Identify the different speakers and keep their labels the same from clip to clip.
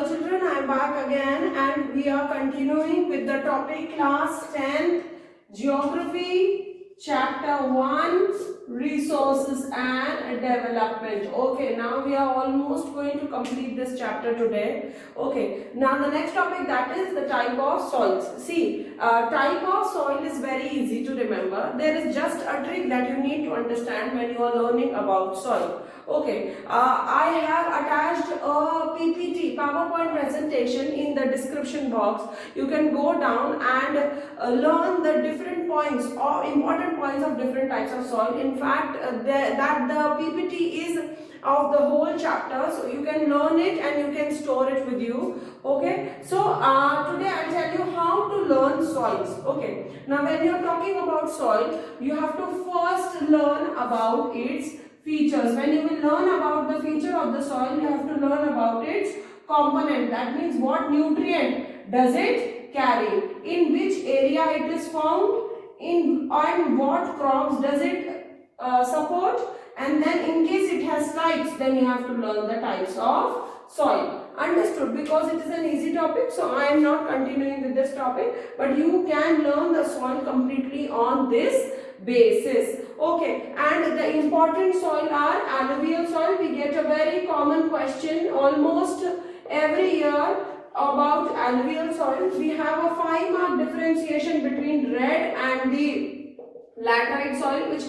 Speaker 1: Hello children, I am back again and we are continuing with the topic class 10th Geography chapter 1 Resources and Development. Okay, now we are almost going to complete this chapter today. Okay, now the next topic, that is the type of soils. See, type of soil is very easy to remember. There is just a trick that you need to understand when you are learning about soil. Okay, I have attached a PPT PowerPoint presentation in the description box. You can go down and learn the different points or important points of different types of soil. In fact, the PPT is of the whole chapter, so you can learn it and you can store it with you. Okay, so today I'll tell you how to learn soils. Okay, now when you're talking about soil, you have to first learn about its features. When you will learn about the feature of the soil, you have to learn about its component. That means what nutrient does it carry, in which area it is found, in and what crops does it support, and then in case it has types, then you have to learn the types of soil. Understood? Because it is an easy topic, so I am not continuing with this topic, but you can learn the soil completely on this basis. Okay, and the important soil are alluvial soil. We get a very common question almost every year about alluvial soil. We have a 5-mark differentiation between red and the laterite soil, which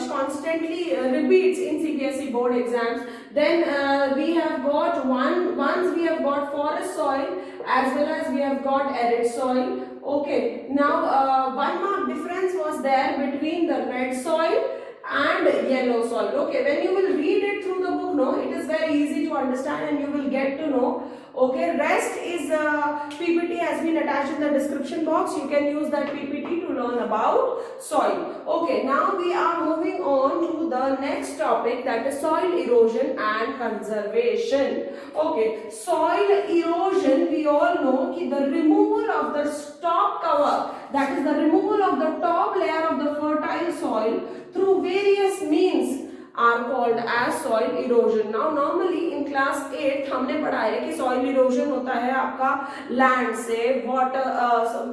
Speaker 1: constantly repeats in CBSE board exams. Then we have got once we have got forest soil as well as we have got arid soil. Okay, now 1 mark difference was there between the red soil and yellow soil. Okay, when you will read it through the book, no, it is very easy to understand and you will get to know. Okay, rest is PPT has been attached in the description box. You can use that PPT to learn about soil. Okay, now we are moving on to the next topic, that is soil erosion and conservation. Okay, soil erosion, we all know that the removal of the top cover, that is the removal of the top layer of the fertile soil through various means are called as soil erosion. Now normally in class 8 हमने पढ़ा है कि soil erosion होता है आपका land से, water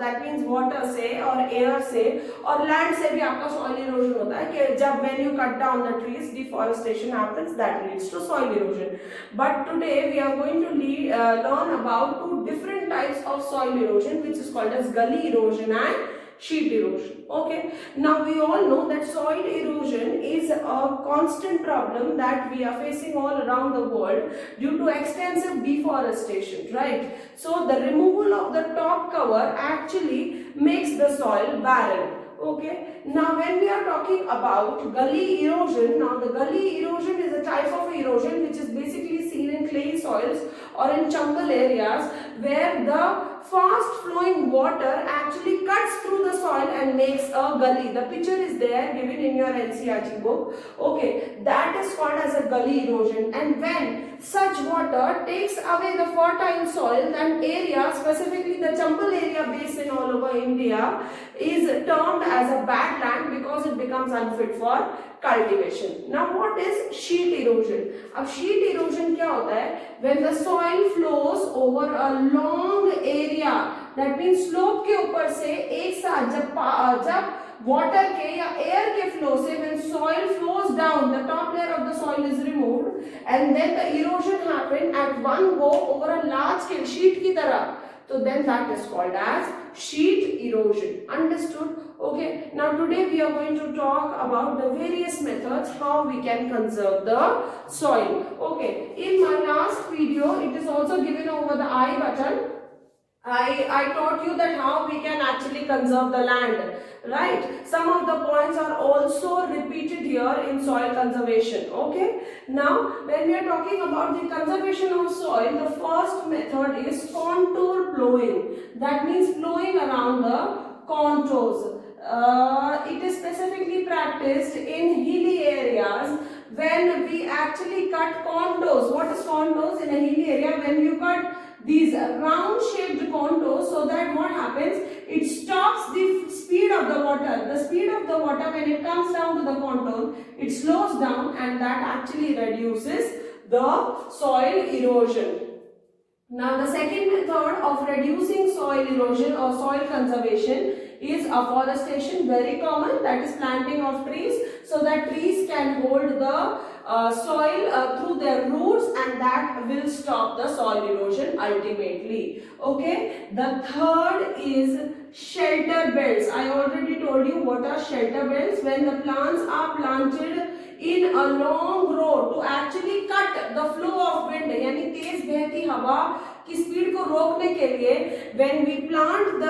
Speaker 1: that means water से और air से, और land से भी आपका soil erosion होता है कि जब when you cut down the trees, deforestation happens, that leads to soil erosion. But today we are going to learn about 2 different types of soil erosion, which is called as gully erosion and sheet erosion. Okay, now we all know that soil erosion is a constant problem that we are facing all around the world due to extensive deforestation, right? So the removal of the top cover actually makes the soil barren. Okay, now when we are talking about gully erosion, now the gully erosion is a type of erosion which is basically seen in clay soils or in chungal areas where the fast flowing water actually cuts through the soil and makes a gully. The picture is there given in your NCERT book. Okay, that is called as a gully erosion, and when such water takes away the fertile soil, then area, specifically the Chambal area basin all over India, is termed as a bad land because it becomes unfit for cultivation. Now what is sheet erosion? अब sheet erosion क्या होता है? When the soil flows over a long area, that means slope के ऊपर से एक साथ जब water के या air के flow से, when soil flows down, the top layer of the soil is removed and then the erosion happened at one go over a large scale sheet की तरह, so then that is called as sheet erosion. Understood? Okay, now today we are going to talk about the various methods how we can conserve the soil. Okay, in my last video it is also given over the I button. I taught you that how we can actually conserve the land, right? Some of the points are also repeated here in soil conservation. Okay, now when we are talking about the conservation of soil, the first method is contour plowing. That means plowing around the contours. It is specifically practiced in hilly areas when we actually cut contours. What is contours in a hilly area? When you cut these round shaped contours, so that what happens, it stops the speed of the water. The speed of the water, when it comes down to the contour, it slows down and that actually reduces the soil erosion. Now the second method of reducing soil erosion or soil conservation is afforestation, very common, that is planting of trees so that trees can hold the soil through their roots, and that will stop the soil erosion ultimately. Okay, the third is shelter belts. I already told you what are shelter belts. When the plants are planted in a long row to actually cut the flow of wind, यानी तेज बहती हवा की speed को रोकने के लिए when we plant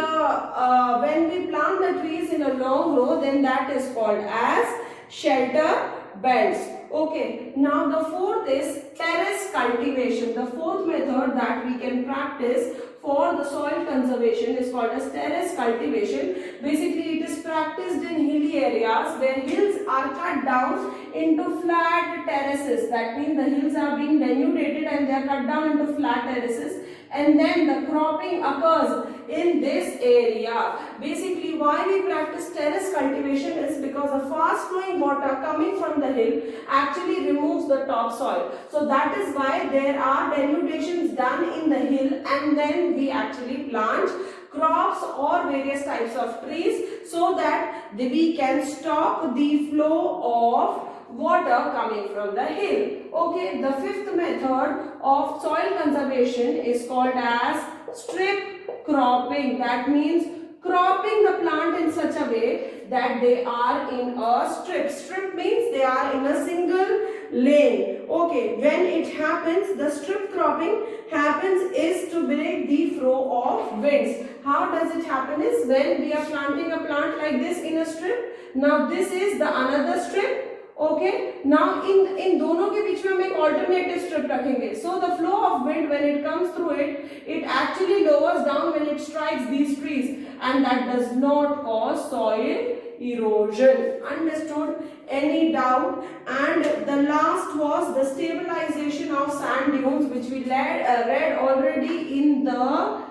Speaker 1: the trees in a long row, then that is called as shelter belts. Okay, now the fourth is terrace cultivation. The fourth method that we can practice for the soil conservation is called as terrace cultivation. Basically, it is practiced in hilly areas where hills are cut down into flat terraces. That means the hills are being denudated and they are cut down into flat terraces, and then the cropping occurs in this area. Basically, why we practice terrace cultivation is because the fast flowing water coming from the hill actually removes the topsoil. So that is why there are denudations done in the hill, and then we actually plant crops or various types of trees so that we can stop the flow of water coming from the hill. Okay, the fifth method of soil conservation is called as strip cropping. That means cropping the plant in such a way that they are in a strip. Strip means they are in a single lane. Okay, when it happens, the strip cropping happens is to break the flow of winds. How does it happen is when we are planting a plant like this in a strip. Now this is the another strip. Okay, now in दोनों के बीच में हम एक alternative strip रखेंगे. So the flow of wind when it comes through it actually lowers down when it strikes these trees, and that does not cause soil erosion. Understood? Any doubt? And the last was the stabilization of sand dunes, which we read already in the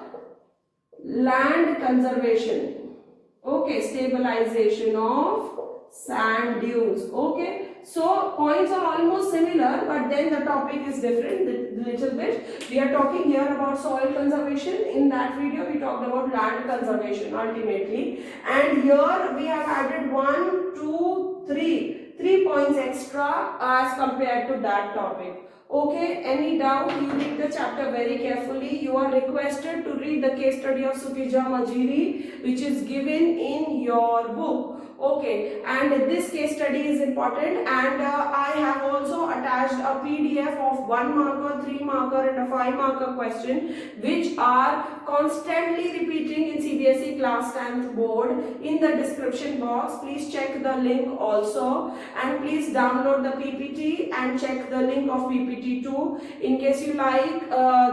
Speaker 1: land conservation. Okay, stabilization of sand dunes. Okay, so points are almost similar, but then the topic is different a little bit. We are talking here about soil conservation. In that video we talked about land conservation ultimately, and here we have added 1, 2, 3 points extra as compared to that topic. Okay, any doubt? You read the chapter very carefully. You are requested to read the case study of Sukija Majiri, which is given in your book. Okay, and this case study is important, and I have also attached a PDF of 1 marker, 3 marker and a 5 marker question, which are constantly repeating in CBSE class 10th board, in the description box. Please check the link also, and please download the PPT and check the link of PPT too. In case you like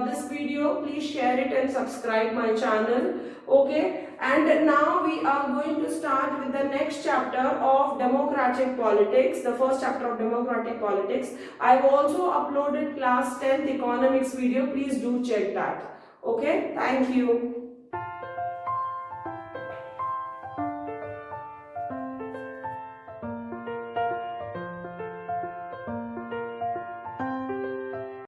Speaker 1: this video, please share it and subscribe my channel. Okay, and now we are going to start with the next chapter of democratic politics, the first chapter of democratic politics. I have also uploaded class 10th economics video. Please do check that. Okay, thank you.